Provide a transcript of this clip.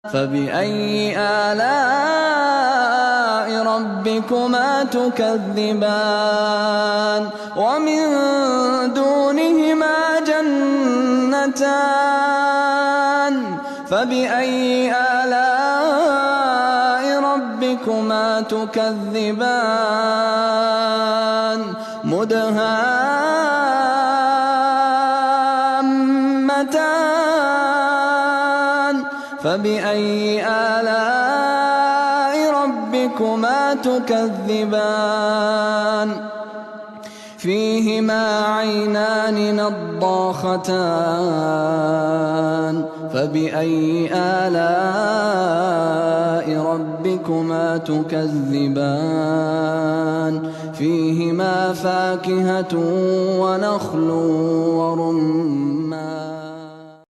فبأي آلاء ربكما تكذبان ومن دونهما جنتان فبأي آلاء ربكما تكذبان مدهامتان فبأي آلاء ربكما تكذبان فيهما عينان نضاختان فبأي آلاء ربكما تكذبان فيهما فاكهة ونخل ورمان